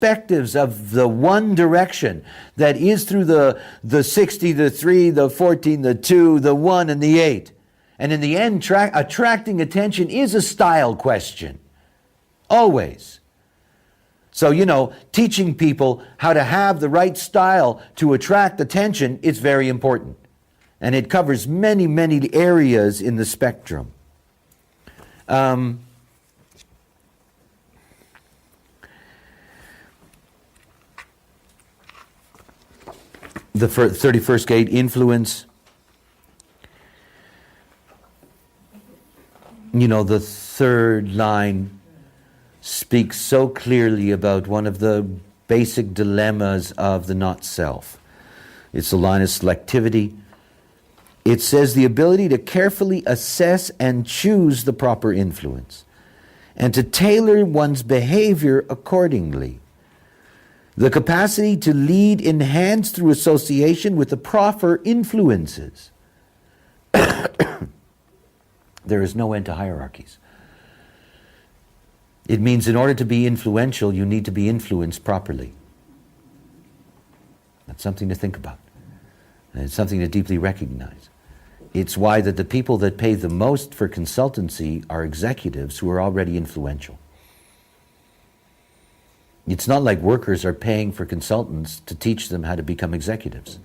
perspectives of the one direction that is through the 60, the 3, the 14, the 2, the 1, and the 8. And in the end, attracting attention is a style question. Always. So, teaching people how to have the right style to attract attention is very important. And it covers many, many areas in the spectrum. The 31st gate, influence. The third line speaks so clearly about one of the basic dilemmas of the not-self. It's the line of selectivity. It says the ability to carefully assess and choose the proper influence, and to tailor one's behavior accordingly. The capacity to lead enhanced through association with the proper influences. There is no end to hierarchies. It means in order to be influential, you need to be influenced properly. That's something to think about. And it's something to deeply recognize. It's why that the people that pay the most for consultancy are executives who are already influential. It's not like workers are paying for consultants to teach them how to become executives.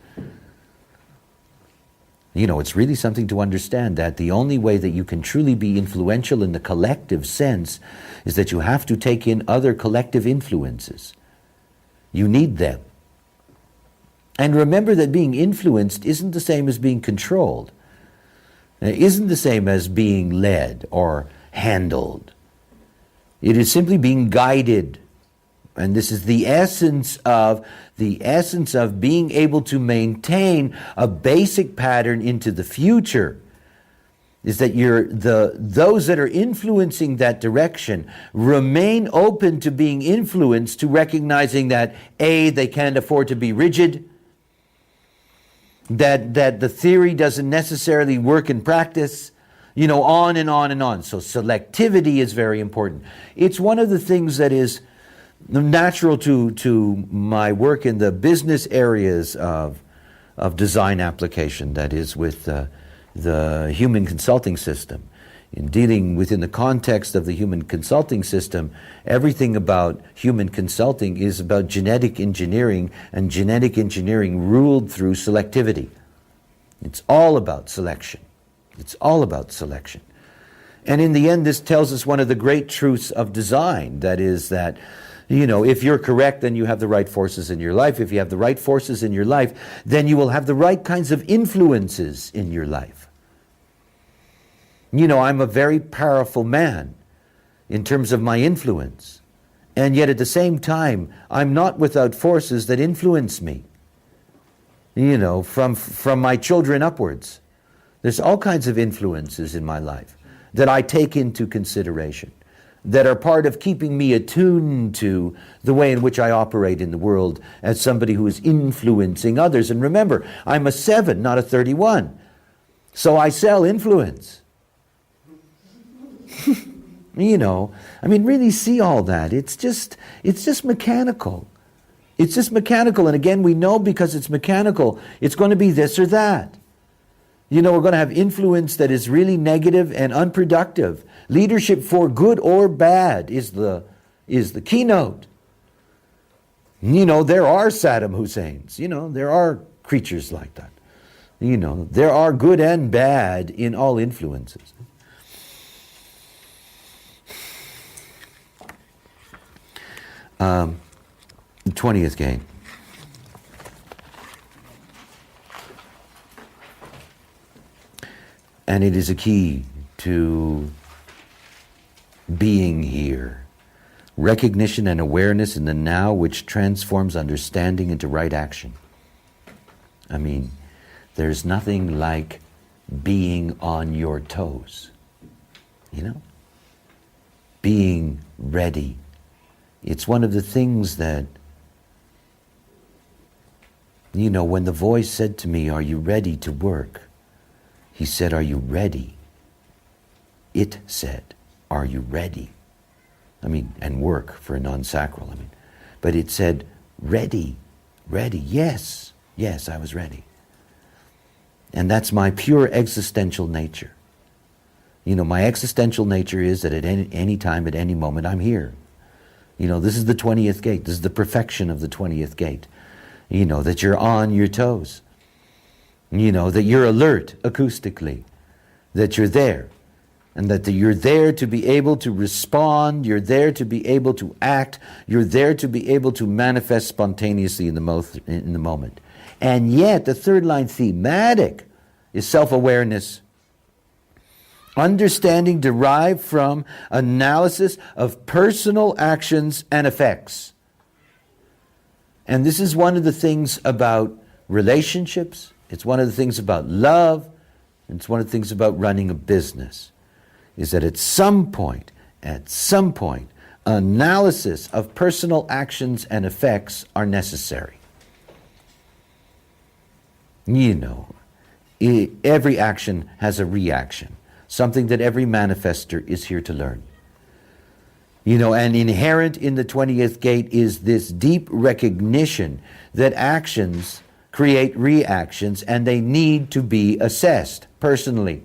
It's really something to understand that the only way that you can truly be influential in the collective sense is that you have to take in other collective influences. You need them. And remember that being influenced isn't the same as being controlled. It isn't the same as being led or handled. It is simply being guided. And this is the essence of being able to maintain a basic pattern into the future, is that those that are influencing that direction remain open to being influenced, to recognizing that A, they can't afford to be rigid, that the theory doesn't necessarily work in practice, on and on and on. So selectivity is very important. It's one of the things that is natural to my work in the business areas of design application, that is with the human consulting system. In dealing within the context of the human consulting system, everything about human consulting is about genetic engineering, and genetic engineering ruled through selectivity. It's all about selection. It's all about selection. And in the end, this tells us one of the great truths of design, that is that if you're correct, then you have the right forces in your life. If you have the right forces in your life, then you will have the right kinds of influences in your life. I'm a very powerful man in terms of my influence. And yet at the same time, I'm not without forces that influence me. From my children upwards. There's all kinds of influences in my life that I take into consideration, that are part of keeping me attuned to the way in which I operate in the world as somebody who is influencing others. And remember, I'm a 7, not a 31. So I sell influence. Really see all that. It's just mechanical. It's just mechanical. And again, we know because it's mechanical, it's going to be this or that. We're going to have influence that is really negative and unproductive. Leadership for good or bad is the keynote. There are Saddam Husseins. There are creatures like that. There are good and bad in all influences. The 20th gate. And it is a key to being here. Recognition and awareness in the now, which transforms understanding into right action. There's nothing like being on your toes. Being ready. It's one of the things that, when the voice said to me, "Are you ready to work?" He said, "Are you ready?" It said, "Are you ready?" And work for a non-sacral. but it said, ready, ready, yes, yes, I was ready. And that's my pure existential nature. You know, my existential nature is that at any time, at any moment, I'm here. You know, this is the 20th gate. This is the perfection of the 20th gate. You know, that you're on your toes. You know, that you're alert acoustically. That you're there. And that you're there to be able to respond. You're there to be able to act. You're there to be able to manifest spontaneously in the moment. And yet, the third line thematic is self-awareness. Understanding derived from analysis of personal actions and effects. And this is one of the things about relationships. It's one of the things about love. And it's one of the things about running a business. Is that at some point, analysis of personal actions and effects are necessary. You know, every action has a reaction. Something that every manifester is here to learn. You know, and inherent in the 20th gate is this deep recognition that actions create reactions and they need to be assessed personally.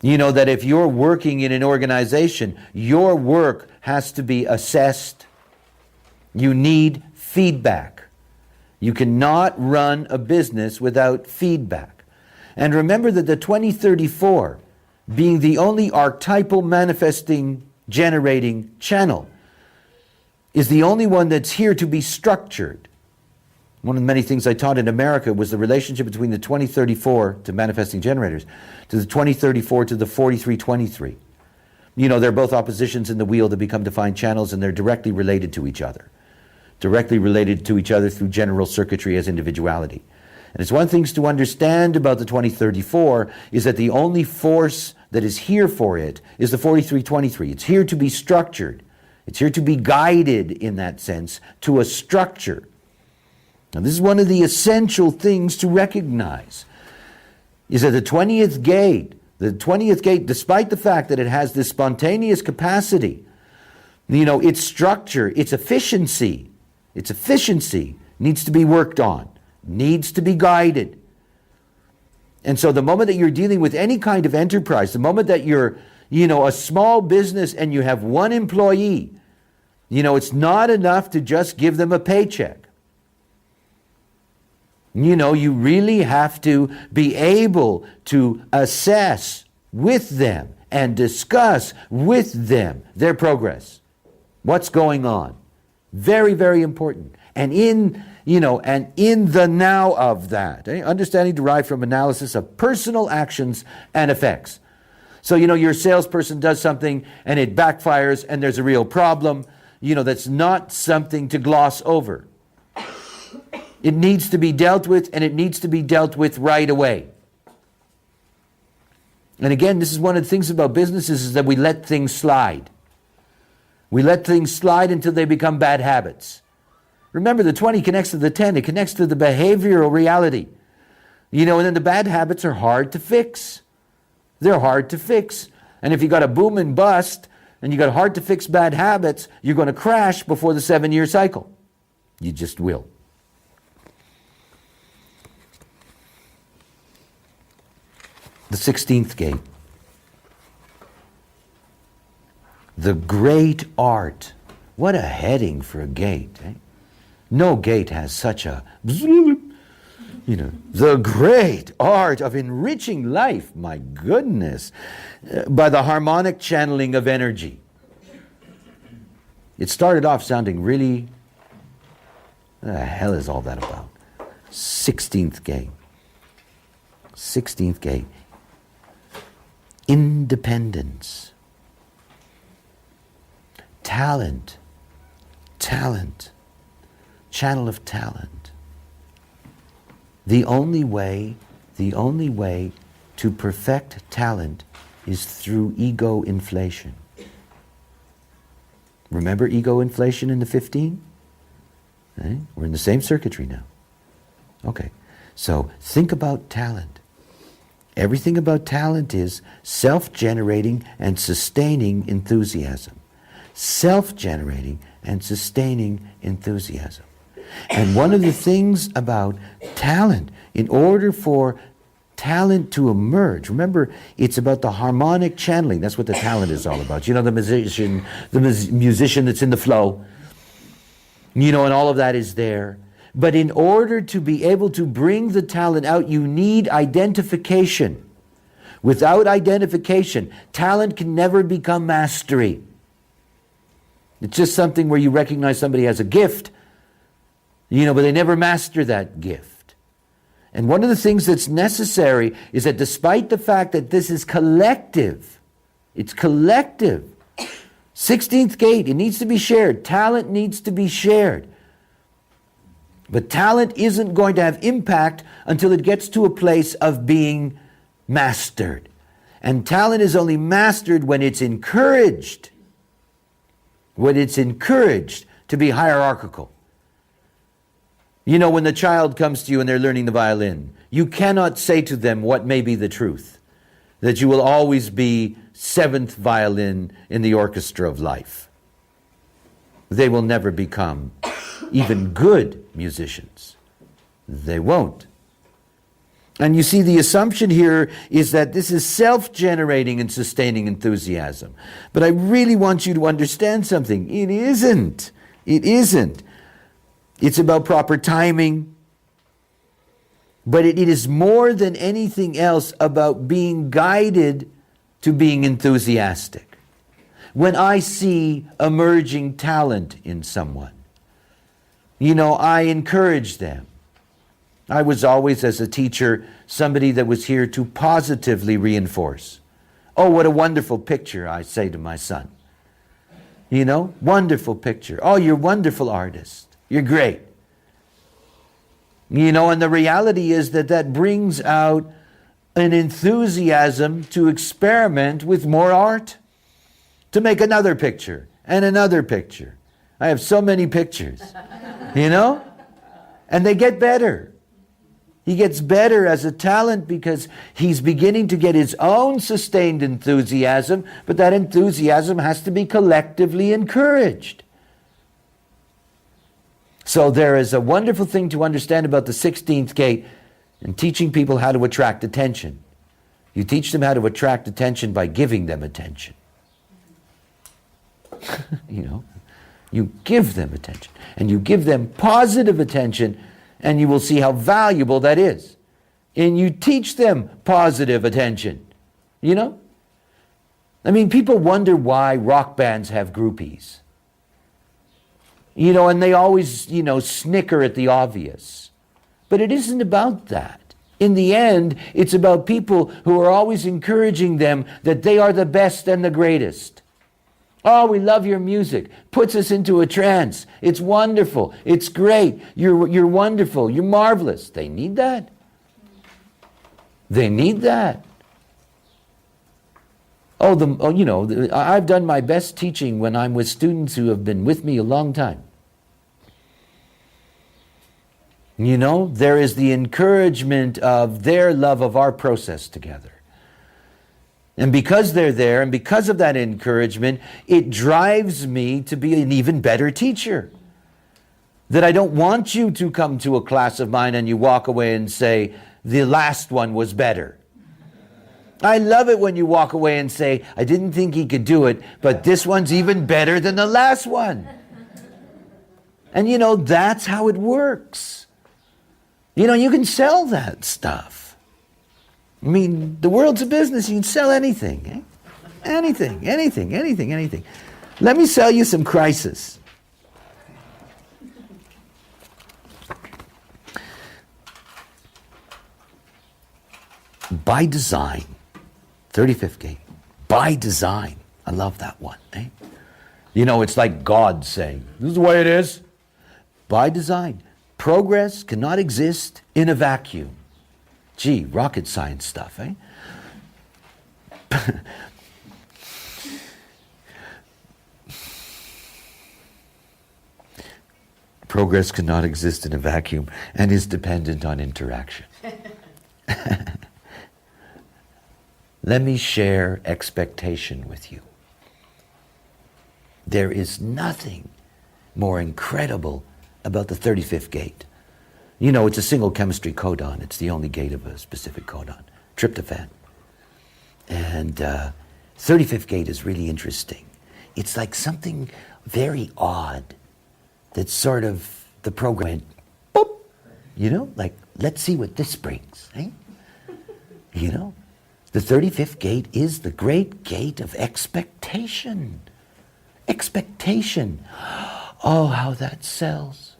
You know that if you're working in an organization, your work has to be assessed. You need feedback. You cannot run a business without feedback. And remember that the 2034, being the only archetypal manifesting, generating channel, is the only one that's here to be structured. One of the many things I taught in America was the relationship between the 2034 to manifesting generators, to the 2034 to the 4323. You know, they're both oppositions in the wheel that become defined channels, and they're directly related to each other. Directly related to each other through general circuitry as individuality. And it's one of the things to understand about the 2034 is that the only force that is here for it is the 4323. It's here to be structured. It's here to be guided in that sense to a structure. Now this is one of the essential things to recognize, is that the 20th gate, despite the fact that it has this spontaneous capacity, you know, its structure, its efficiency needs to be worked on. Needs to be guided. And so the moment that you're dealing with any kind of enterprise, the moment that you're, you know, a small business and you have one employee, you know, it's not enough to just give them a paycheck. You know, you really have to be able to assess with them and discuss with them their progress. What's going on? Very, very important. And in the now of that, understanding derived from analysis of personal actions and effects. So, you know, your salesperson does something and it backfires and there's a real problem. You know, that's not something to gloss over. It needs to be dealt with, and it needs to be dealt with right away. And again, this is one of the things about businesses, is that we let things slide. We let things slide until they become bad habits. Remember, the 20 connects to the 10. It connects to the behavioral reality. You know, and then the bad habits are hard to fix. They're hard to fix. And if you got a boom and bust, and you got hard to fix bad habits, you're going to crash before the 7-year cycle. You just will. The 16th gate. The great art. What a heading for a gate, eh? No gate has such a, you know, the great art of enriching life, my goodness, by the harmonic channeling of energy. It started off sounding really, what the hell is all that about? 16th gate. 16th gate. Independence. Talent. Channel of talent. The only way to perfect talent is through ego inflation. Remember ego inflation in the 15? We're in the same circuitry now. Okay, so think about talent. Everything about talent is self-generating and sustaining enthusiasm. self-generating and sustaining enthusiasm. And one of the things about talent, in order for talent to emerge, remember, it's about the harmonic channeling. That's what the talent is all about. You know, the musician that's in the flow, you know, and all of that is there. But in order to be able to bring the talent out, you need identification. Without identification, talent can never become mastery. It's just something where you recognize somebody has a gift, you know, but they never master that gift. And one of the things that's necessary is that despite the fact that this is collective, it's collective. 16th gate, it needs to be shared. Talent needs to be shared. But talent isn't going to have impact until it gets to a place of being mastered. And talent is only mastered when it's encouraged. When it's encouraged to be hierarchical. You know, when the child comes to you and they're learning the violin, you cannot say to them what may be the truth. That you will always be seventh violin in the orchestra of life. They will never become even good musicians. They won't. And you see, the assumption here is that this is self-generating and sustaining enthusiasm. But I really want you to understand something. It isn't. It isn't. It's about proper timing. But it is more than anything else about being guided to being enthusiastic. When I see emerging talent in someone, you know, I encourage them. I was always, as a teacher, somebody that was here to positively reinforce. Oh, what a wonderful picture, I say to my son. You know, wonderful picture. Oh, you're a wonderful artist. You're great. You know, and the reality is that that brings out an enthusiasm to experiment with more art, to make another picture and another picture. I have so many pictures, you know, and they get better. He gets better as a talent because he's beginning to get his own sustained enthusiasm, but that enthusiasm has to be collectively encouraged. So there is a wonderful thing to understand about the 16th gate and teaching people how to attract attention. You teach them how to attract attention by giving them attention. You know, you give them attention, and you give them positive attention, and you will see how valuable that is. And you teach them positive attention, you know? I mean, people wonder why rock bands have groupies. You know, and they always, you know, snicker at the obvious. But it isn't about that. In the end, it's about people who are always encouraging them that they are the best and the greatest. Oh, we love your music. Puts us into a trance. It's wonderful. It's great. You're wonderful. You're marvelous. They need that. They need that. You know, I've done my best teaching when I'm with students who have been with me a long time. You know, there is the encouragement of their love of our process together. And because they're there, and because of that encouragement, it drives me to be an even better teacher. That I don't want you to come to a class of mine and you walk away and say, the last one was better. I love it when you walk away and say, I didn't think he could do it, but this one's even better than the last one. And you know, that's how it works. You know, you can sell that stuff. I mean, the world's a business. You can sell anything. Eh? Anything. Let me sell you some crisis. By design. 35th gate. By design. I love that one. Eh? You know, it's like God saying, this is the way it is. By design. Progress cannot exist in a vacuum. Gee, rocket science stuff, eh? Progress cannot exist in a vacuum and is dependent on interaction. Let me share expectation with you. There is nothing more incredible about the 35th gate. You know, it's a single chemistry codon. It's the only gate of a specific codon, tryptophan. And 35th gate is really interesting. It's like something very odd that sort of the program went, boop, you know, like, let's see what this brings, eh? You know, the 35th gate is the great gate of expectation. Expectation. Oh, how that sells.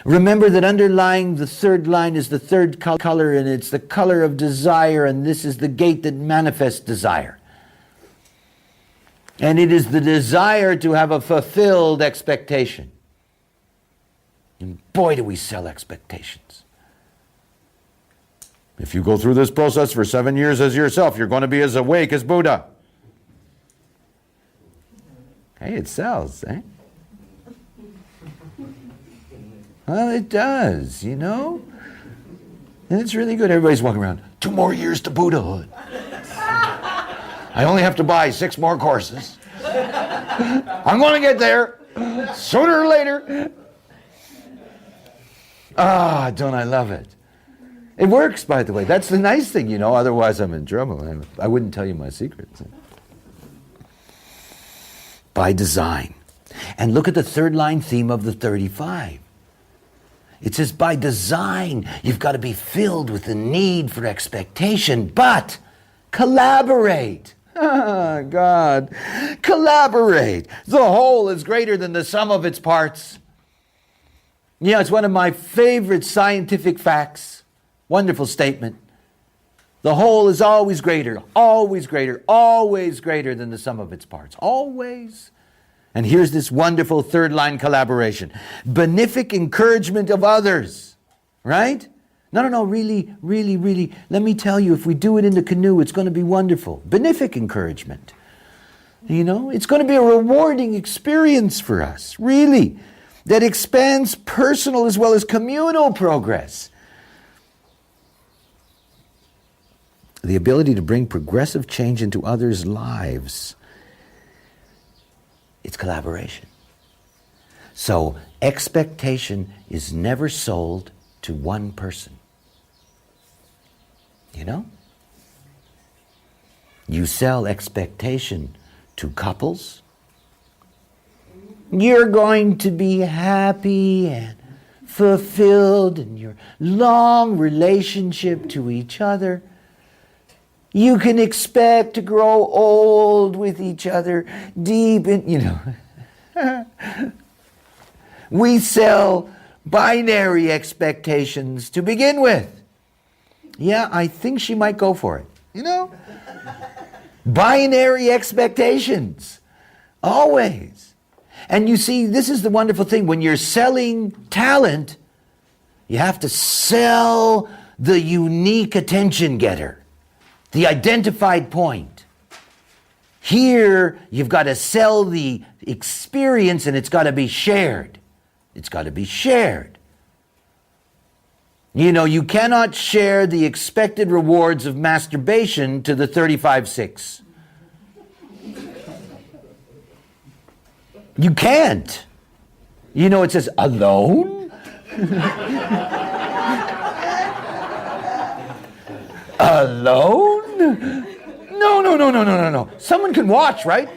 Remember that underlying the third line is the third color, and it's the color of desire, and this is the gate that manifests desire. And it is the desire to have a fulfilled expectation. And boy, do we sell expectations. If you go through this process for 7 years as yourself, you're going to be as awake as Buddha. Hey, it sells, eh? Well, it does, you know? And it's really good. Everybody's walking around, 2 more years to Buddhahood. I only have to buy 6 more courses. I'm going to get there sooner or later. Ah, don't I love it? It works, by the way. That's the nice thing, you know. Otherwise, I'm in trouble. I wouldn't tell you my secrets. By design. And look at the third line theme of the 35. It says, by design, you've got to be filled with the need for expectation, but collaborate. Ah, God. Collaborate. The whole is greater than the sum of its parts. Yeah, it's one of my favorite scientific facts. Wonderful statement. The whole is always greater, always greater, always greater than the sum of its parts. Always. And here's this wonderful third line collaboration. Benefic encouragement of others. Right? No, really, really, really. Let me tell you, if we do it in the canoe, it's going to be wonderful. Benefic encouragement. You know, it's going to be a rewarding experience for us, really, that expands personal as well as communal progress. The ability to bring progressive change into others' lives. It's collaboration. So expectation is never sold to one person. You know? You sell expectation to couples. You're going to be happy and fulfilled in your long relationship to each other. You can expect to grow old with each other deep in, you know. We sell binary expectations to begin with. Yeah, I think she might go for it. You know? Binary expectations. Always. And you see, this is the wonderful thing. When you're selling talent, you have to sell the unique attention getter. The identified point. Here, you've got to sell the experience, and it's got to be shared. It's got to be shared. You know, you cannot share the expected rewards of masturbation to the 35-6. You can't. You know, it says, alone? Alone? No. Someone can watch, right?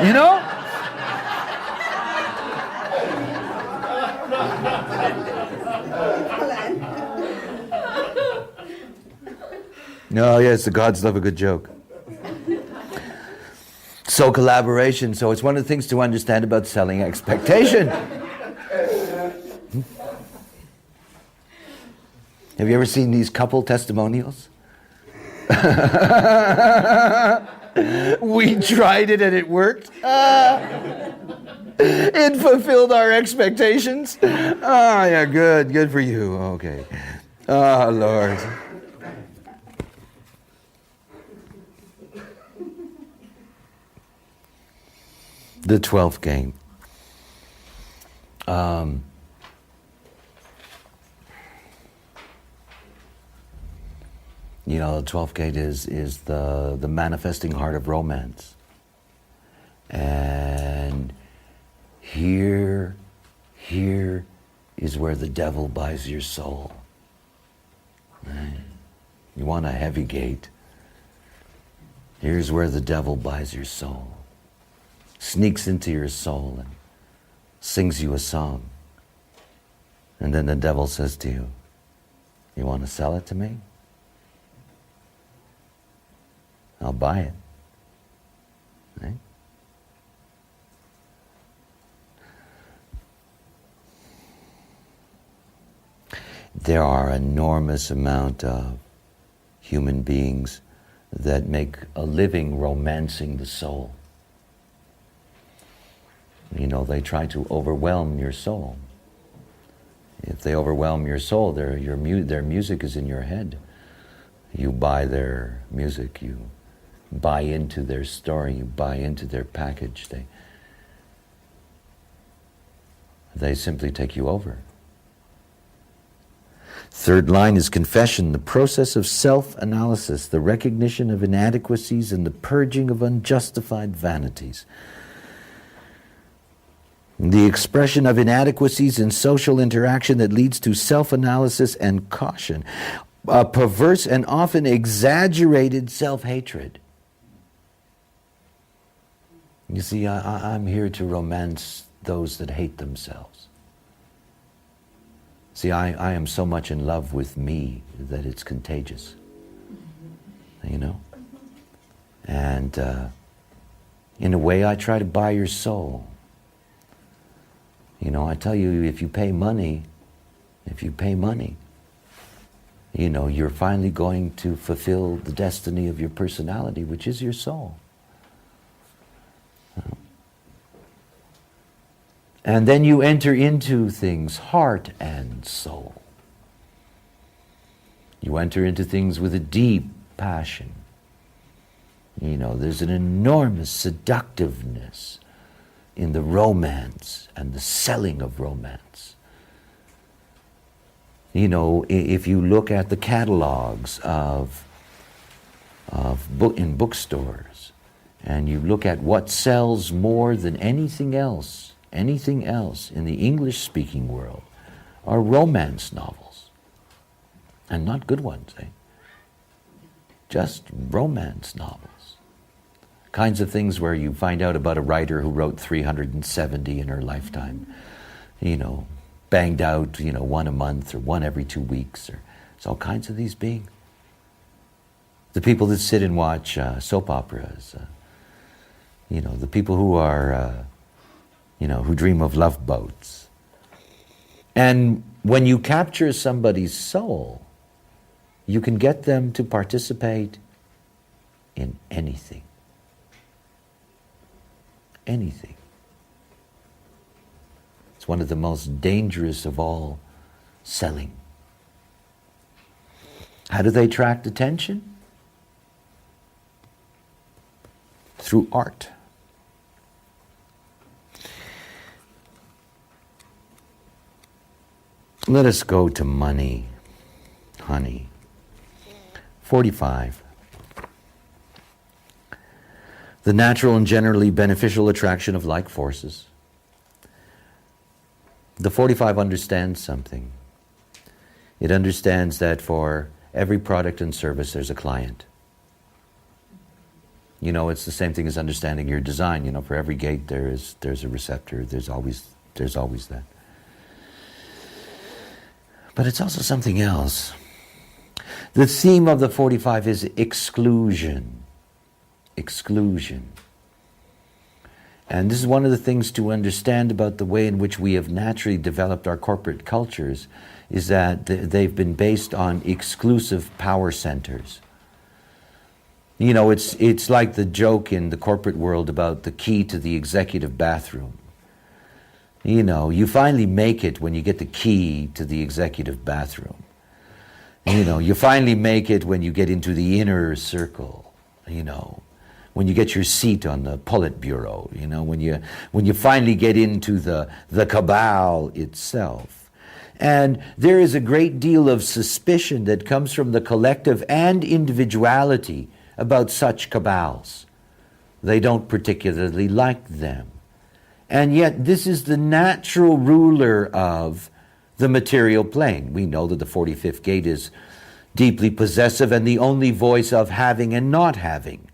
You know? No, yes, the gods love a good joke. So collaboration, so it's one of the things to understand about selling expectation. Have you ever seen these couple testimonials? We tried it and it worked. It fulfilled our expectations. Yeah, good for you. Okay. Oh, Lord. The 12th game. You know, the 12th gate is the manifesting heart of romance. And here is where the devil buys your soul. Right? You want a heavy gate. Here's where the devil buys your soul. Sneaks into your soul and sings you a song. And then the devil says to you, you want to sell it to me? I'll buy it. Right? There are enormous amount of human beings that make a living romancing the soul. You know, they try to overwhelm your soul. If they overwhelm your soul, their music is in your head. You buy their music, you buy into their story, you buy into their package. They simply take you over. Third line is confession, the process of self-analysis, the recognition of inadequacies and the purging of unjustified vanities. The expression of inadequacies in social interaction that leads to self-analysis and caution. A perverse and often exaggerated self-hatred. You see, I'm here to romance those that hate themselves. See, I am so much in love with me that it's contagious. You know? And in a way, I try to buy your soul. You know, I tell you, if you pay money, you know, you're finally going to fulfill the destiny of your personality, which is your soul. And then you enter into things, heart and soul. You enter into things with a deep passion. You know, there's an enormous seductiveness in the romance and the selling of romance. You know, if you look at the catalogs in bookstores, and you look at what sells more than anything else in the English-speaking world, are romance novels. And not good ones, eh? Just romance novels. Kinds of things where you find out about a writer who wrote 370 in her lifetime. You know, banged out, you know, one a month or one every 2 weeks. Or there's all kinds of these beings. The people that sit and watch soap operas. You know, the people who are, you know, who dream of love boats. And when you capture somebody's soul, you can get them to participate in anything. Anything. It's one of the most dangerous of all selling. How do they attract attention? Through art. Let us go to money, honey. 45. The natural and generally beneficial attraction of like forces. The 45 understands something. It understands that for every product and service there's a client. You know, it's the same thing as understanding your design. You know, for every gate there's a receptor. There's always that. But it's also something else. The theme of the 45 is exclusion. Exclusion. And this is one of the things to understand about the way in which we have naturally developed our corporate cultures, is that they've been based on exclusive power centers. You know, it's like the joke in the corporate world about the key to the executive bathroom. You know, you finally make it when you get the key to the executive bathroom. You know, you finally make it when you get into the inner circle, you know, when you get your seat on the Politburo, you know, when you finally get into the cabal itself. And there is a great deal of suspicion that comes from the collective and individuality about such cabals. They don't particularly like them. And yet this is the natural ruler of the material plane. We know that the 45th gate is deeply possessive and the only voice of having and not having.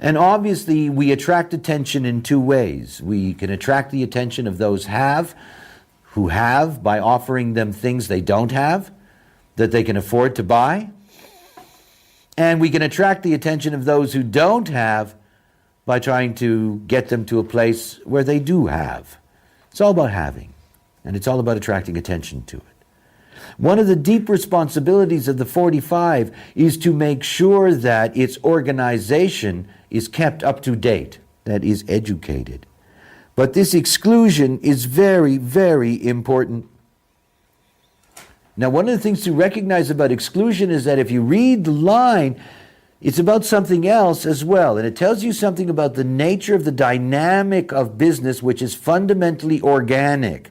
And obviously we attract attention in two ways. We can attract the attention of those who have by offering them things they don't have that they can afford to buy. And we can attract the attention of those who don't have by trying to get them to a place where they do have. It's all about having, and it's all about attracting attention to it. One of the deep responsibilities of the 45 is to make sure that its organization is kept up to date, that is educated. But this exclusion is very, very important. Now, one of the things to recognize about exclusion is that if you read the line, it's about something else as well. And it tells you something about the nature of the dynamic of business, which is fundamentally organic.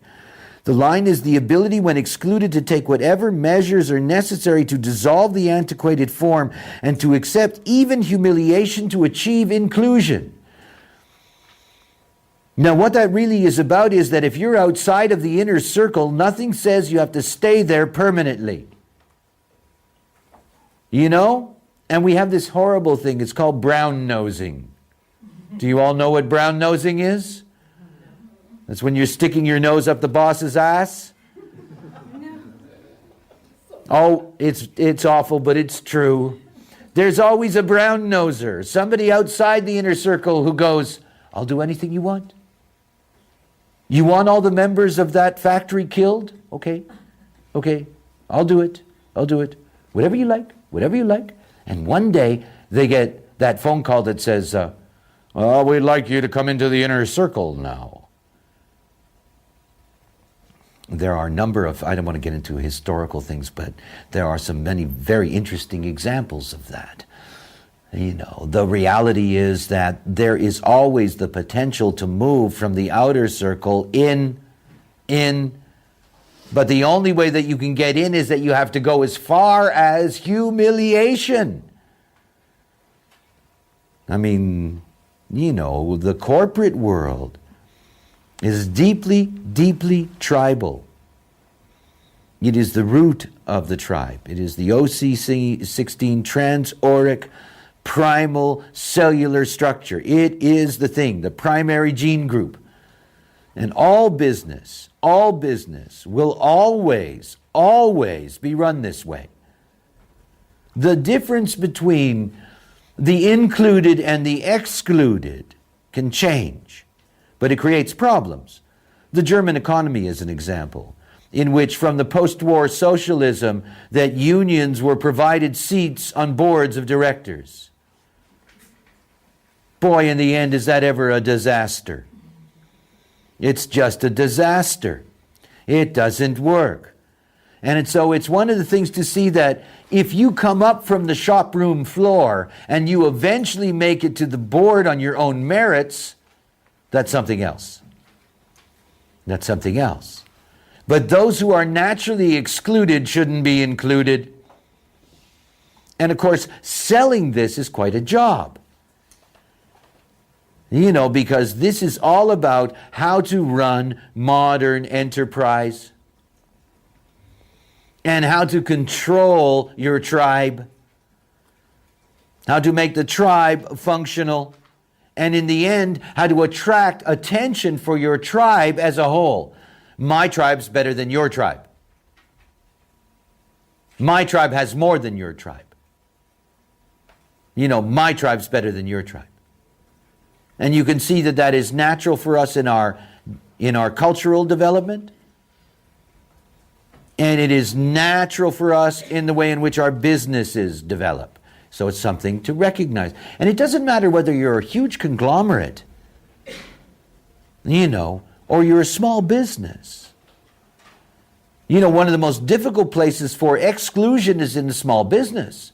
The line is the ability when excluded to take whatever measures are necessary to dissolve the antiquated form and to accept even humiliation to achieve inclusion. Now, what that really is about is that if you're outside of the inner circle, nothing says you have to stay there permanently. You know? And we have this horrible thing, it's called brown nosing. Do you all know what brown nosing is? That's when you're sticking your nose up the boss's ass. Oh, it's awful, but it's true. There's always a brown noser, somebody outside the inner circle who goes, I'll do anything you want. You want all the members of that factory killed? Okay, I'll do it. Whatever you like. And one day they get that phone call that says, well, we'd like you to come into the inner circle now. There are a number of, I don't want to get into historical things, but there are many very interesting examples of that. You know, the reality is that there is always the potential to move from the outer circle in, but the only way that you can get in is that you have to go as far as humiliation. I mean, you know, the corporate world is deeply, deeply tribal. It is the root of the tribe. It is the OC16 transauric primal cellular structure. It is the thing, the primary gene group. And all business will always, always be run this way. The difference between the included and the excluded can change, but it creates problems. The German economy is an example, in which from the post-war socialism that unions were provided seats on boards of directors. Boy, in the end, is that ever a disaster? It's just a disaster. It doesn't work. And so it's one of the things to see that if you come up from the shop room floor and you eventually make it to the board on your own merits, that's something else. That's something else. But those who are naturally excluded shouldn't be included. And of course, selling this is quite a job. You know, because this is all about how to run modern enterprise and how to control your tribe, how to make the tribe functional, and in the end, how to attract attention for your tribe as a whole. My tribe's better than your tribe. My tribe has more than your tribe. You know, my tribe's better than your tribe. And you can see that that is natural for us in our cultural development. And it is natural for us in the way in which our businesses develop. So it's something to recognize. And it doesn't matter whether you're a huge conglomerate, you know, or you're a small business. You know, one of the most difficult places for exclusion is in the small business.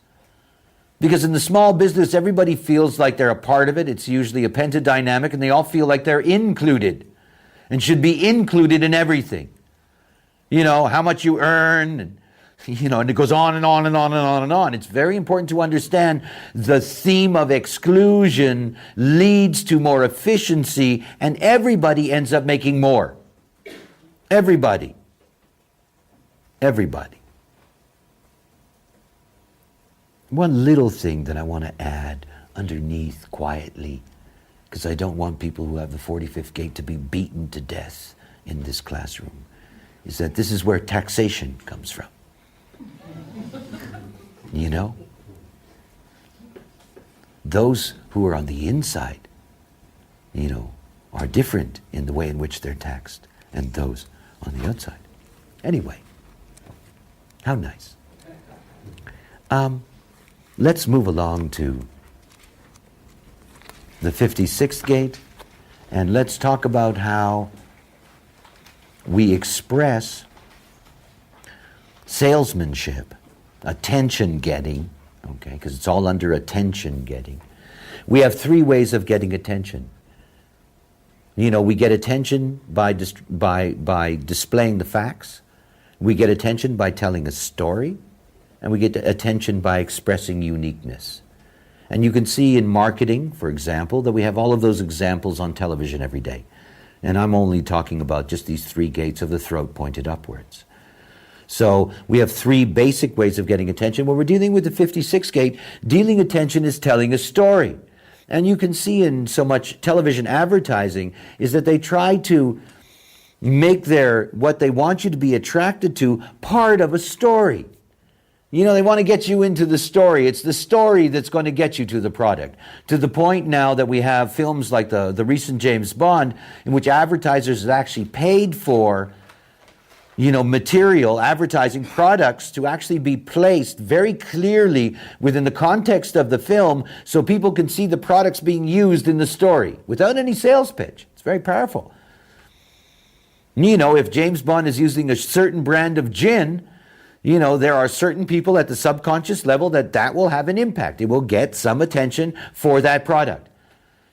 Because in the small business, everybody feels like they're a part of it. It's usually a pentadynamic, and they all feel like they're included and should be included in everything. You know, how much you earn, and And it goes on and on and on and on and on. It's very important to understand the theme of exclusion leads to more efficiency, and everybody ends up making more. Everybody. Everybody. One little thing that I want to add underneath quietly, because I don't want people who have the 45th gate to be beaten to death in this classroom, is that this is where taxation comes from. Those who are on the inside, are different in the way in which they're taxed and those on the outside. Anyway, how nice. Let's move along to the 56th gate, and let's talk about how we express salesmanship, attention getting, okay, because it's all under attention getting. We have three ways of getting attention. We get attention by displaying the facts. We get attention by telling a story. And we get attention by expressing uniqueness. And you can see in marketing, for example, that we have all of those examples on television every day. And I'm only talking about just these three gates of the throat pointed upwards. So we have three basic ways of getting attention. When we're dealing with the 56th gate, dealing attention is telling a story. And you can see in so much television advertising is that they try to make what they want you to be attracted to part of a story. They want to get you into the story. It's the story that's going to get you to the product. To the point now that we have films like the recent James Bond, in which advertisers have actually paid for, material, advertising products to actually be placed very clearly within the context of the film so people can see the products being used in the story without any sales pitch. It's very powerful. If James Bond is using a certain brand of gin, there are certain people at the subconscious level that will have an impact. It will get some attention for that product.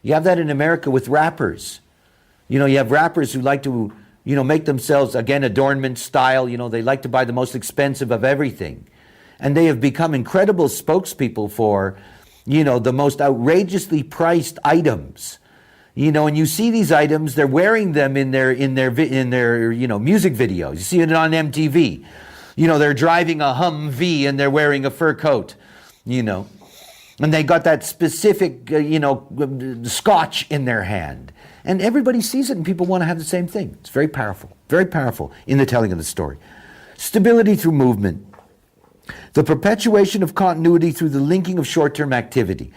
You have that in America with rappers. You have rappers who like to, make themselves, again, adornment style. They like to buy the most expensive of everything. And they have become incredible spokespeople for, the most outrageously priced items. And you see these items, they're wearing them in their music videos. You see it on MTV. They're driving a Humvee and they're wearing a fur coat, and they got that specific, scotch in their hand. And everybody sees it and people want to have the same thing. It's very powerful in the telling of the story. Stability through movement. The perpetuation of continuity through the linking of short-term activity.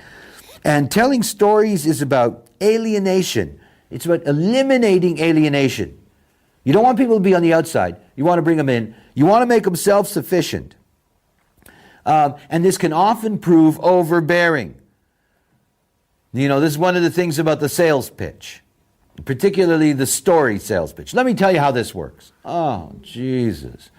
And telling stories is about alienation. It's about eliminating alienation. You don't want people to be on the outside. You want to bring them in. You want to make them self-sufficient. And this can often prove overbearing. This is one of the things about the sales pitch, particularly the story sales pitch. Let me tell you how this works. Oh, Jesus.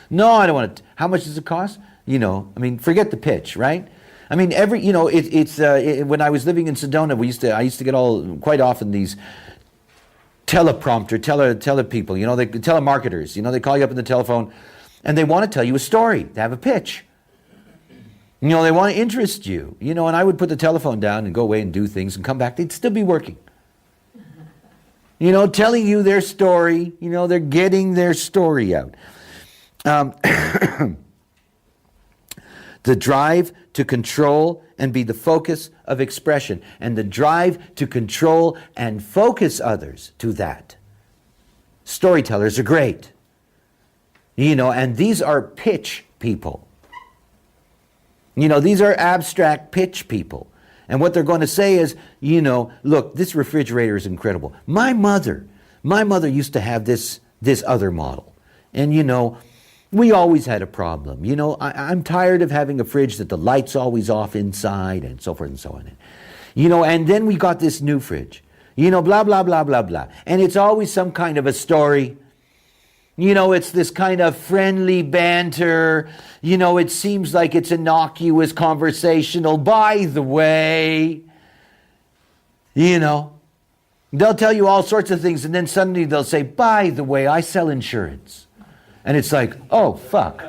No, I don't want to. How much does it cost? Forget the pitch, right? When I was living in Sedona, I used to get quite often these tele people, they telemarketers, they call you up on the telephone and they want to tell you a story. They have a pitch. They want to interest you, and I would put the telephone down and go away and do things and come back. They'd still be working. Telling you their story, they're getting their story out. The drive to control and be the focus of expression, and the drive to control and focus others to that. Storytellers are great. And these are pitch people. These are abstract pitch people. And what they're going to say is, look, this refrigerator is incredible. My mother used to have this other model. And we always had a problem. I'm tired of having a fridge that the light's always off inside and so forth and so on. And then we got this new fridge. Blah, blah, blah, blah, blah. And it's always some kind of a story. It's this kind of friendly banter. It seems like it's innocuous, conversational. By the way, they'll tell you all sorts of things and then suddenly they'll say, by the way, I sell insurance. And it's like, oh, fuck.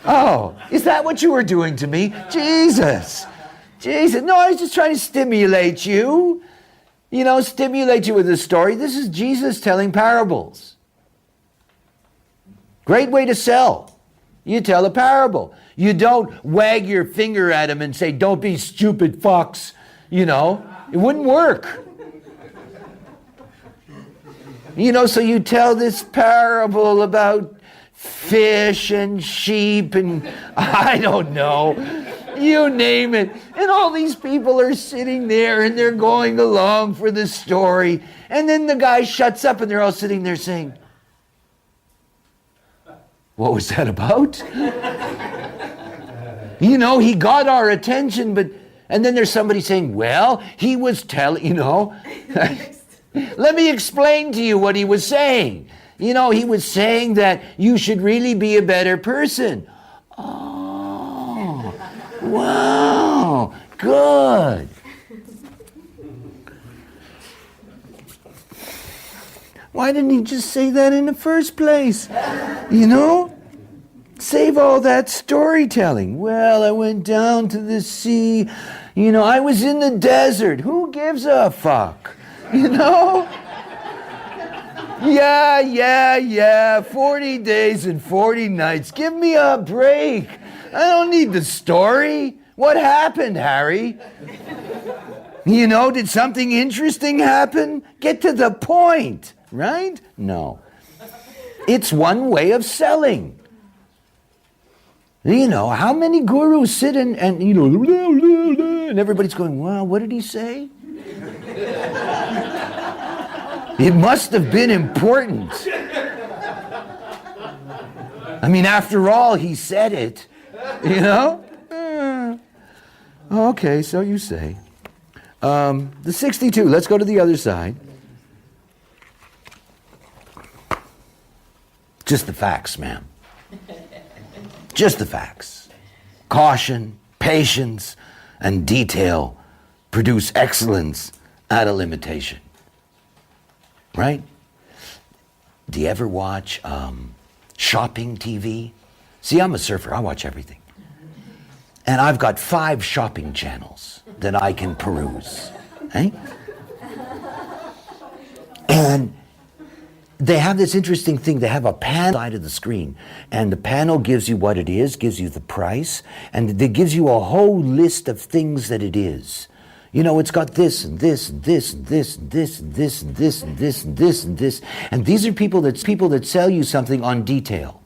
Oh, is that what you were doing to me? Jesus. Jesus. No, I was just trying to stimulate you. You know, stimulate you with a story. This is Jesus telling parables. Great way to sell. You tell a parable. You don't wag your finger at him and say, don't be stupid fucks. You know, it wouldn't work. You know, so you tell this parable about fish and sheep and I don't know, you name it. And all these people are sitting there and they're going along for the story. And then the guy shuts up and they're all sitting there saying, what was that about? You know, he got our attention, but, and then there's somebody saying, well, he was telling, you know, let me explain to you what he was saying. You know, he was saying that you should really be a better person. Oh, wow, good. Why didn't he just say that in the first place? You know? Save all that storytelling. Well, I went down to the sea. You know, I was in the desert. Who gives a fuck? You know? Yeah. 40 days and 40 nights. Give me a break. I don't need the story. What happened, Harry? You know, did something interesting happen? Get to the point, right? No. It's one way of selling. You know, how many gurus sit and you know, and everybody's going, wow, what did he say? It must have been important. I mean, after all, he said it, you know? Okay, so you say. The 62, let's go to the other side. Just the facts, ma'am. Just the facts. Caution, patience, and detail produce excellence at a limitation. Right? Do you ever watch shopping TV? See, I'm a surfer. I watch everything. And I've got 5 shopping channels that I can peruse. Eh? And they have this interesting thing. They have a panel side of the screen. And the panel gives you what it is, gives you the price, and it gives you a whole list of things that it is. You know, it's got this and this and this and this and this and this and this and this and this and this. And these are people that sell you something on detail.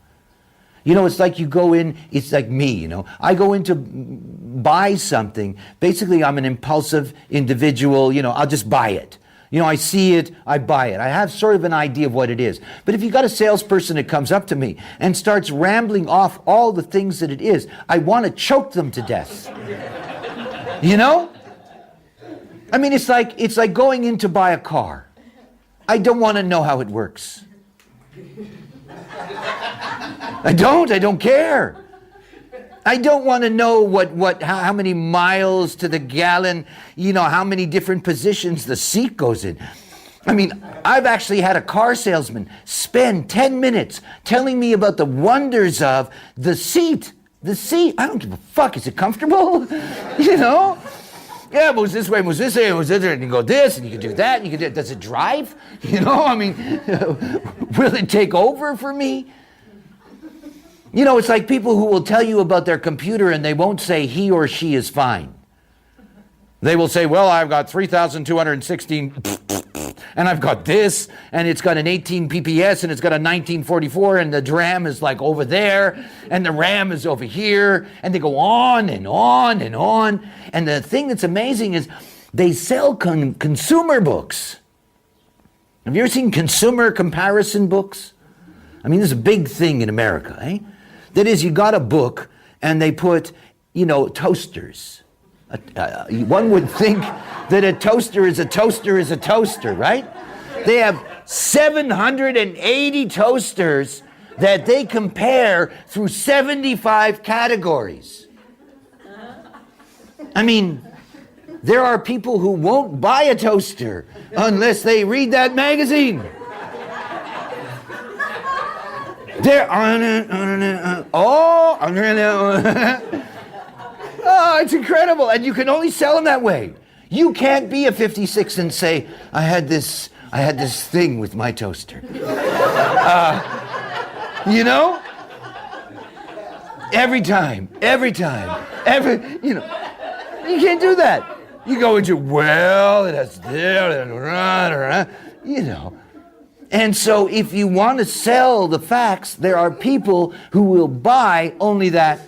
You know, it's like you go in, it's like me, you know. I go in to buy something. Basically, I'm an impulsive individual, you know, I'll just buy it. You know, I see it, I buy it. I have sort of an idea of what it is. But if you got a salesperson that comes up to me and starts rambling off all the things that it is, I want to choke them to death. You know? I mean, it's like going in to buy a car. I don't want to know how it works. I don't care. I don't want to know how many miles to the gallon, you know, how many different positions the seat goes in. I mean, I've actually had a car salesman spend 10 minutes telling me about the wonders of the seat. The seat, I don't give a fuck. Is it comfortable? You know? Yeah, it moves this way, moves this way, moves this way, and you go this, and you can do that, and you can do. Does it drive? You know, I mean, will it take over for me? You know, it's like people who will tell you about their computer and they won't say he or she is fine. They will say, well, I've got 3,216, and I've got this, and it's got an 18 PPS, and it's got a 1944, and the DRAM is like over there, and the RAM is over here, and they go on and on and on. And the thing that's amazing is they sell consumer books. Have you ever seen consumer comparison books? I mean, this is a big thing in America, eh? That is, you got a book, and they put, you know, toasters. One would think that a toaster is a toaster is a toaster, right? They have 780 toasters that they compare through 75 categories. I mean, there are people who won't buy a toaster unless they read that magazine. They're oh, oh, it's incredible. And you can only sell them that way. You can't be a 56 and say, I had this thing with my toaster. You know? Every time, you can't do that. You go into, well, it has this, you know. And so if you want to sell the facts, there are people who will buy only that.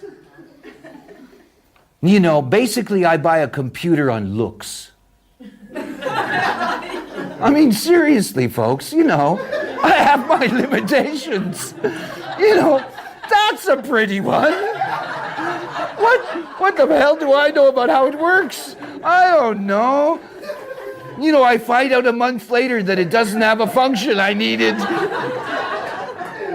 You know, basically I buy a computer on looks. I mean, seriously, folks, you know, I have my limitations. You know, that's a pretty one. What the hell do I know about how it works? I don't know. You know, I find out a month later that it doesn't have a function I needed.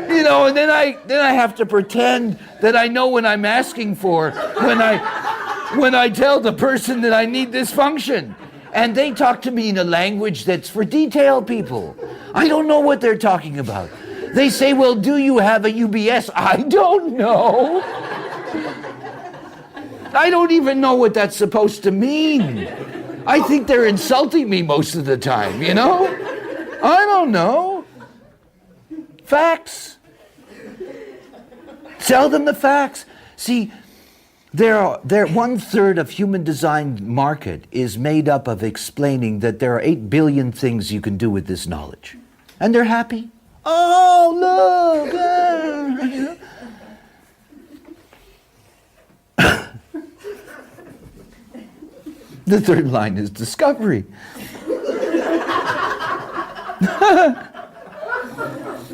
You know, and then I have to pretend that I know what I'm asking for when I tell the person that I need this function. And they talk to me in a language that's for detail people. I don't know what they're talking about. They say, well, do you have a UBS? I don't know. I don't even know what that's supposed to mean. I think they're insulting me most of the time, you know? I don't know. Facts. Sell them the facts. See, there 1/3 of human design market is made up of explaining that there are 8 billion things you can do with this knowledge. And they're happy. Oh, look. You know? The third line is discovery.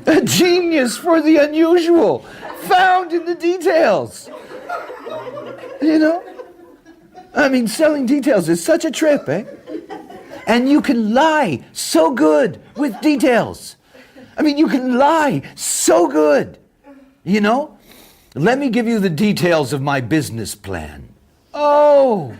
A genius for the unusual, found in the details. You know? I mean, selling details is such a trip, eh? And you can lie so good with details. I mean, you can lie so good. You know? Let me give you the details of my business plan. Oh.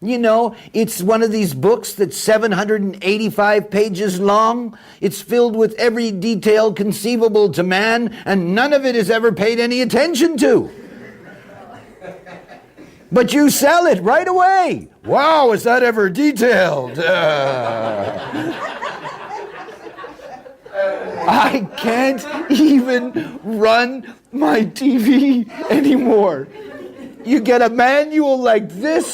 You know, it's one of these books that's 785 pages long. It's filled with every detail conceivable to man, and none of it is ever paid any attention to. But you sell it right away. Wow, is that ever detailed? I can't even run my TV anymore. You get a manual like this.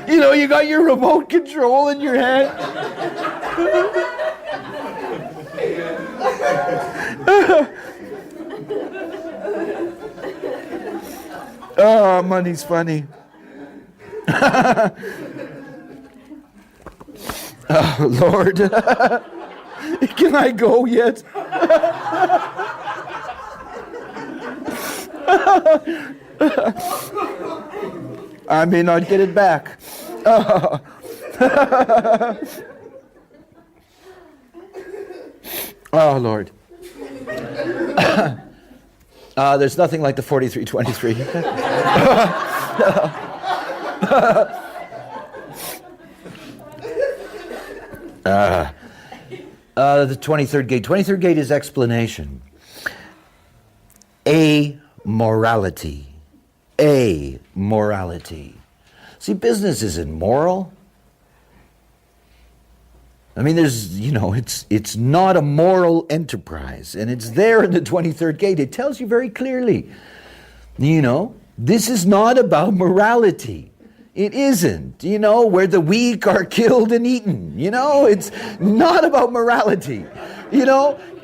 You know, you got your remote control in your hand. Oh, money's funny. Oh, Lord. Can I go yet? I may not get it back. Oh, Lord. There's nothing like the 4323. The 23rd gate. 23rd gate is explanation. Amorality. See, business isn't moral. I mean, it's not a moral enterprise, and it's there in the 23rd gate. It tells you very clearly, this is not about morality. It isn't, where the weak are killed and eaten. It's not about morality.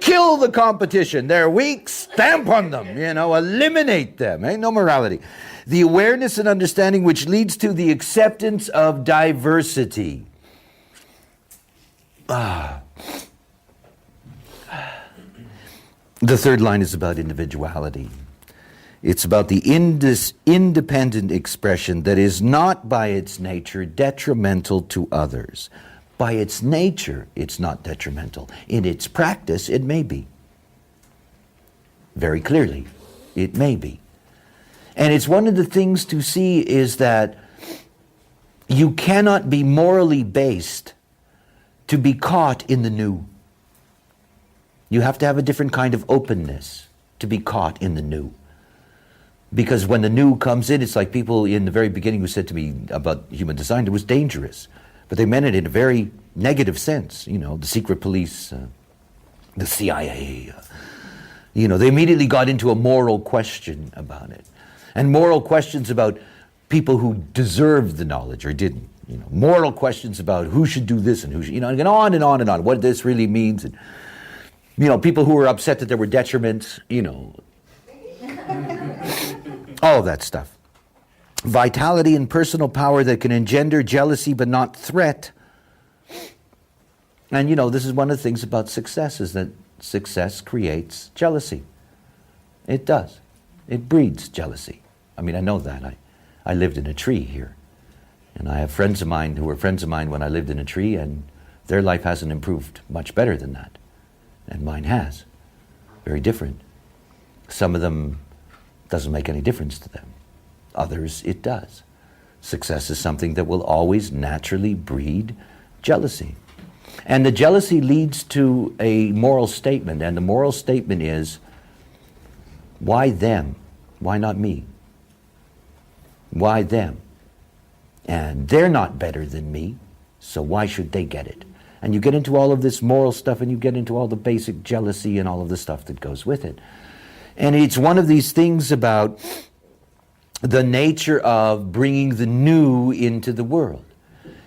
Kill the competition. They're weak, stamp on them, eliminate them. Ain't no morality. The awareness and understanding which leads to the acceptance of diversity. The third line is about individuality. It's about the independent expression that is not by its nature detrimental to others. By its nature, it's not detrimental. In its practice, it may be. Very clearly, it may be. And it's one of the things to see is that you cannot be morally based to be caught in the new. You have to have a different kind of openness to be caught in the new. Because when the new comes in, it's like people in the very beginning who said to me about human design, it was dangerous. But they meant it in a very negative sense. You know, the secret police, the CIA. They immediately got into a moral question about it. And moral questions about people who deserved the knowledge or didn't. Moral questions about who should do this and who should, and on and on and on, what this really means. And, people who were upset that there were detriments, all of that stuff. Vitality and personal power that can engender jealousy but not threat. And this is one of the things about success, is that success creates jealousy. It does. It breeds jealousy. I mean, I know that. I lived in a tree here. And I have friends of mine who were friends of mine when I lived in a tree, and their life hasn't improved much better than that. And mine has. Very different. Some of them doesn't make any difference to them. Others, it does. Success is something that will always naturally breed jealousy. And the jealousy leads to a moral statement, and the moral statement is, why them? Why not me? Why them? And they're not better than me, so why should they get it? And you get into all of this moral stuff, and you get into all the basic jealousy and all of the stuff that goes with it. And it's one of these things about the nature of bringing the new into the world,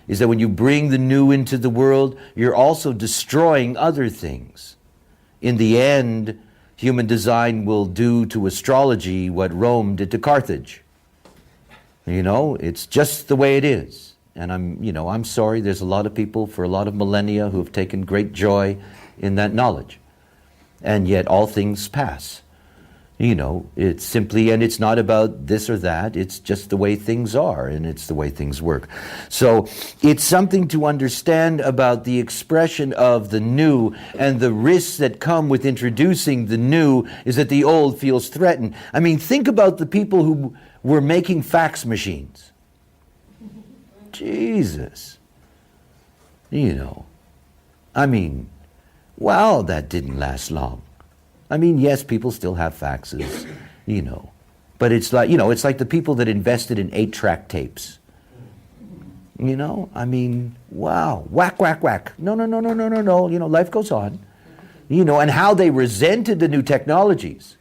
is that when you bring the new into the world, you're also destroying other things. In the end, human design will do to astrology what Rome did to Carthage. It's just the way it is. And I'm sorry, there's a lot of people for a lot of millennia who have taken great joy in that knowledge. And yet all things pass. It's simply, and it's not about this or that, it's just the way things are, and it's the way things work. So it's something to understand about the expression of the new, and the risks that come with introducing the new is that the old feels threatened. I mean, think about the people who were making fax machines. Jesus. I mean, well, that didn't last long. I mean, yes, people still have faxes, but it's like, it's like the people that invested in 8-track tapes. I mean, wow, whack, whack, whack. No, life goes on. And how they resented the new technologies.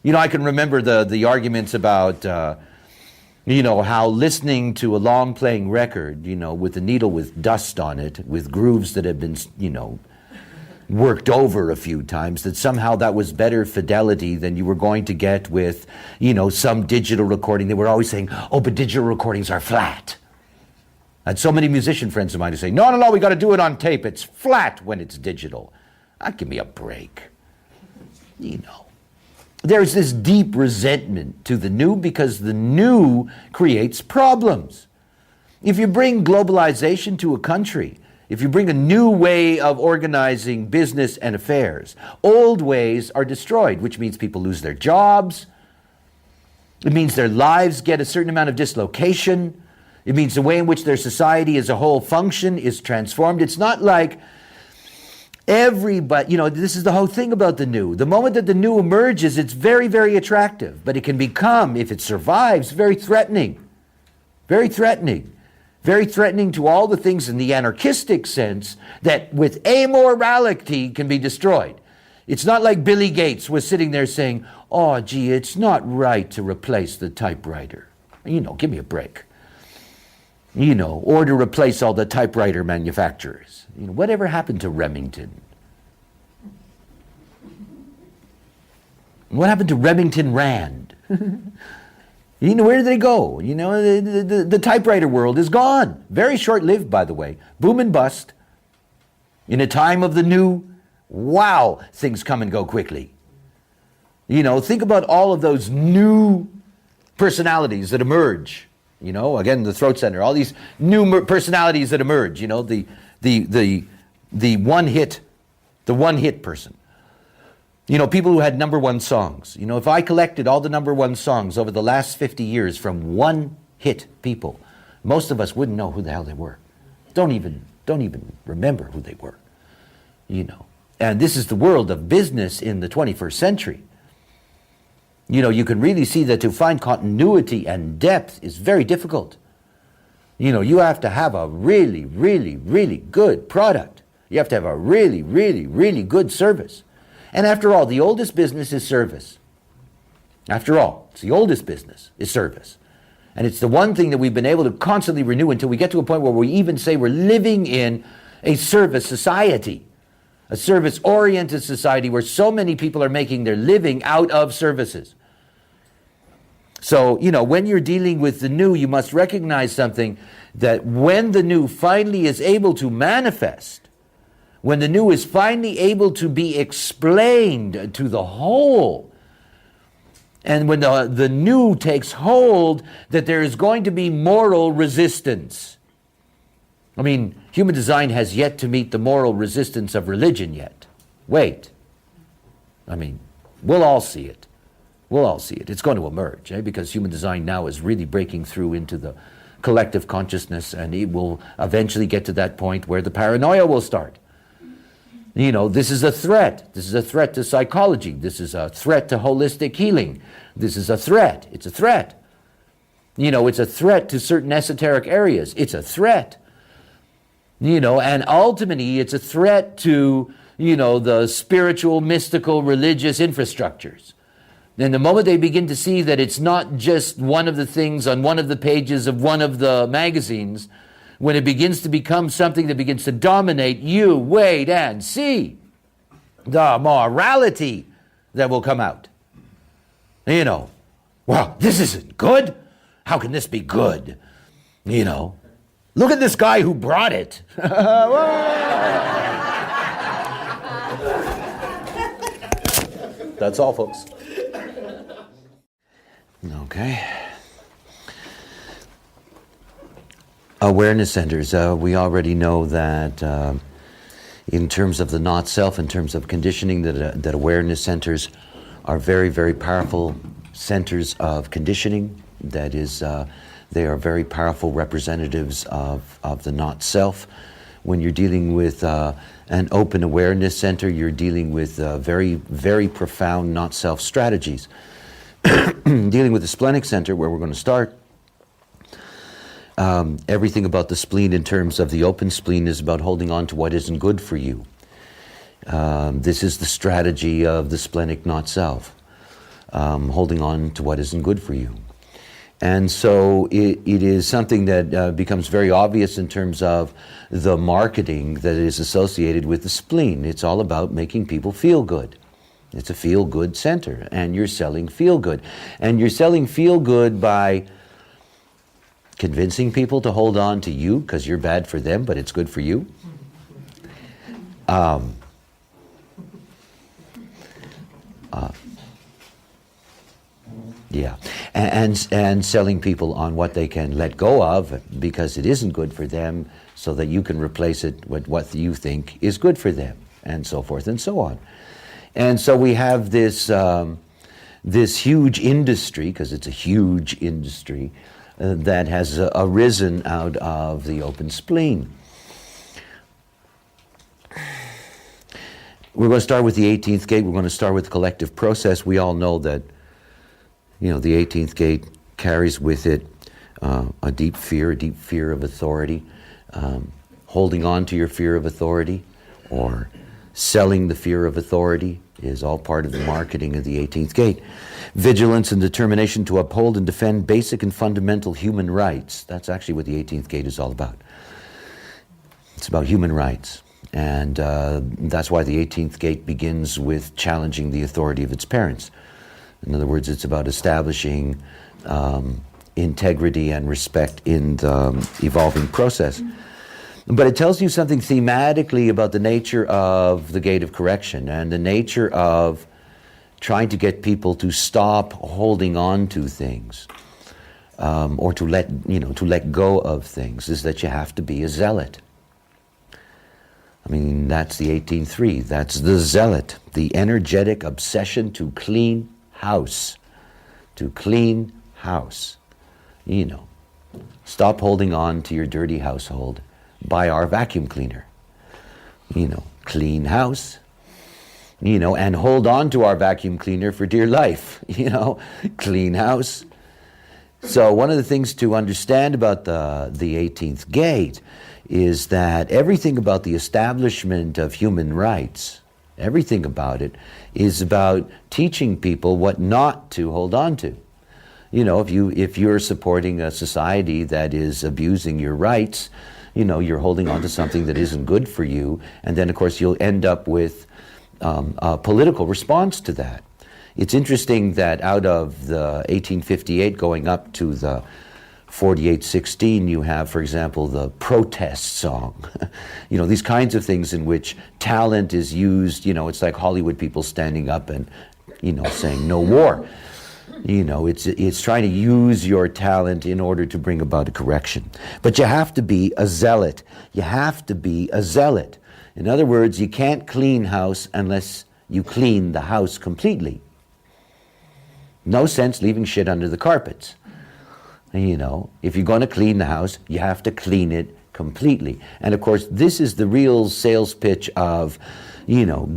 I can remember the arguments about, how listening to a long playing record, with a needle with dust on it, with grooves that have been, worked over a few times, that somehow that was better fidelity than you were going to get with, some digital recording. They were always saying, oh, but digital recordings are flat. I had so many musician friends of mine who say, no, we got to do it on tape. It's flat when it's digital. Give me a break. There's this deep resentment to the new because the new creates problems. If you bring globalization to a country, if you bring a new way of organizing business and affairs, old ways are destroyed, which means people lose their jobs. It means their lives get a certain amount of dislocation. It means the way in which their society as a whole function is transformed. It's not like everybody, this is the whole thing about the new. The moment that the new emerges, it's very, very attractive, but it can become, if it survives, very threatening. Very threatening. Very threatening to all the things in the anarchistic sense that with amorality can be destroyed. It's not like Billy Gates was sitting there saying, oh, gee, it's not right to replace the typewriter. Give me a break. Or to replace all the typewriter manufacturers. Whatever happened to Remington? What happened to Remington Rand? Where did they go? The typewriter world is gone. Very short-lived, by the way. Boom and bust. In a time of the new, wow, things come and go quickly. Think about all of those new personalities that emerge. Again, the Throat Center, all these new personalities that emerge. The one hit person. People who had number one songs. If I collected all the number one songs over the last 50 years from one hit people, most of us wouldn't know who the hell they were. Don't even don't even remember who they were, you know. And this is the world of business in the 21st century. You know, you can really see that to find continuity and depth is very difficult. You know, you have to have a really, really, really good product. You have to have a really, really, really good service. And after all, the oldest business is service. After all, it's the oldest business is service. And it's the one thing that we've been able to constantly renew until we get to a point where we even say we're living in a service society. A service-oriented society where so many people are making their living out of services. So, you know, when you're dealing with the new, you must recognize something, that when the new finally is able to manifest, when the new is finally able to be explained to the whole, and when the new takes hold, that there is going to be moral resistance. I mean, human design has yet to meet the moral resistance of religion yet. Wait. I mean, we'll all see it. We'll all see it. It's going to emerge, because human design now is really breaking through into the collective consciousness, and it will eventually get to that point where the paranoia will start. You know, this is a threat. This is a threat to psychology. This is a threat to holistic healing. This is a threat. It's a threat. You know, it's a threat to certain esoteric areas. It's a threat. You know, and ultimately it's a threat to, you know, the spiritual, mystical, religious infrastructures. And the moment they begin to see that it's not just one of the things on one of the pages of one of the magazines, when it begins to become something that begins to dominate, you wait and see the morality that will come out. You know, well, this isn't good. How can this be good? You know, look at this guy who brought it. That's all, folks. Okay. Awareness centers. We already know that in terms of the not self, in terms of conditioning, that awareness centers are very, very powerful centers of conditioning. That is, they are very powerful representatives of the not self. When you're dealing with an open awareness center, you're dealing with very, very profound not self strategies. Dealing with the splenic center, where we're going to start, everything about the spleen in terms of the open spleen is about holding on to what isn't good for you. This is the strategy of the splenic not self, holding on to what isn't good for you. And so it is something that becomes very obvious in terms of the marketing that is associated with the spleen. It's all about making people feel good. It's a feel-good center, and you're selling feel-good. And you're selling feel-good by convincing people to hold on to you because you're bad for them, but it's good for you. Yeah, and selling people on what they can let go of because it isn't good for them, so that you can replace it with what you think is good for them, and so forth and so on. And so we have this this huge industry, because it's a huge industry, that has arisen out of the open spleen. We're going to start with the 18th gate. We're going to start with the collective process. We all know that, you know, the 18th gate carries with it a deep fear of authority, holding on to your fear of authority, or selling the fear of authority is all part of the marketing of the 18th gate. Vigilance and determination to uphold and defend basic and fundamental human rights. That's actually what the 18th gate is all about. It's about human rights. And that's why the 18th gate begins with challenging the authority of its parents. In other words, it's about establishing integrity and respect in the evolving process. But it tells you something thematically about the nature of the gate of correction and the nature of trying to get people to stop holding on to things, or to let go of things, is that you have to be a zealot. I mean, that's the 18.3. That's the zealot, the energetic obsession to clean house. To clean house. You know, stop holding on to your dirty household. by our vacuum cleaner. Clean house, and hold on to our vacuum cleaner for dear life, clean house. So one of the things to understand about the 18th gate is that everything about the establishment of human rights, everything about it, is about teaching people what not to hold on to. If you're supporting a society that is abusing your rights, you're holding on to something that isn't good for you, and then of course you'll end up with a political response to that. It's interesting that out of the 1858 going up to the 4816, you have, for example, the protest song. These kinds of things in which talent is used, it's like Hollywood people standing up and, saying no war. It's trying to use your talent in order to bring about a correction. But you have to be a zealot. You have to be a zealot. In other words, you can't clean house unless you clean the house completely. No sense leaving shit under the carpets. If you're going to clean the house, you have to clean it completely. And of course, this is the real sales pitch of,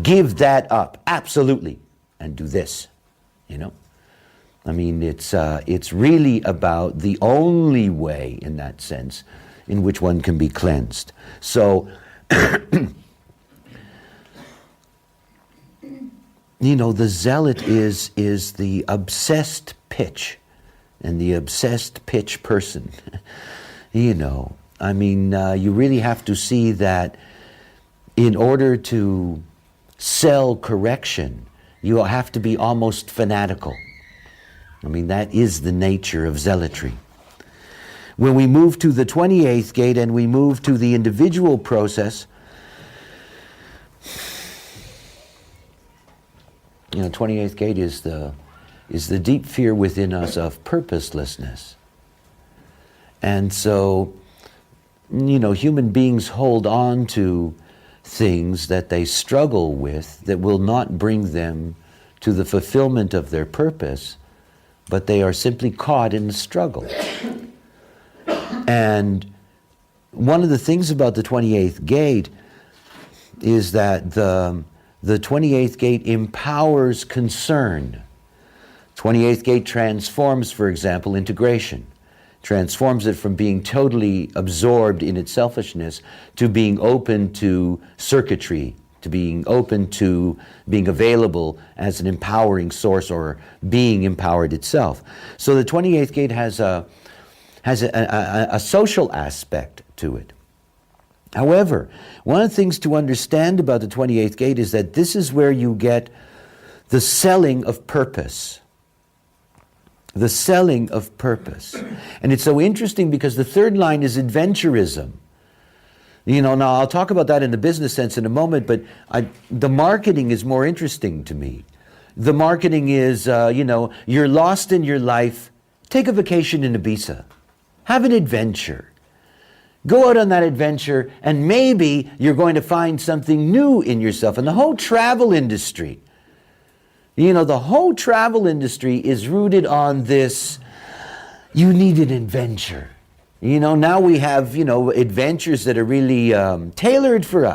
give that up, absolutely, and do this, it's really about the only way, in that sense, in which one can be cleansed. So, the zealot is the obsessed pitch, and the obsessed pitch person. You really have to see that in order to sell correction, you have to be almost fanatical. That is the nature of zealotry. When we move to the 28th gate and we move to the individual process, 28th gate is the deep fear within us of purposelessness. And so, human beings hold on to things that they struggle with that will not bring them to the fulfillment of their purpose, but they are simply caught in the struggle. And one of the things about the 28th gate is that the 28th gate empowers concern. 28th gate transforms, for example, integration. Transforms it from being totally absorbed in its selfishness to being open to circuitry, to being open to being available as an empowering source or being empowered itself. So the 28th gate has a social aspect to it. However, one of the things to understand about the 28th gate is that this is where you get the selling of purpose. The selling of purpose. And it's so interesting because the third line is adventurism. Now I'll talk about that in the business sense in a moment, but the marketing is more interesting to me. The marketing is, you're lost in your life, take a vacation in Ibiza. Have an adventure. Go out on that adventure, and maybe you're going to find something new in yourself. And the whole travel industry, the whole travel industry is rooted on this, you need an adventure. Now we have, adventures that are really tailored for us.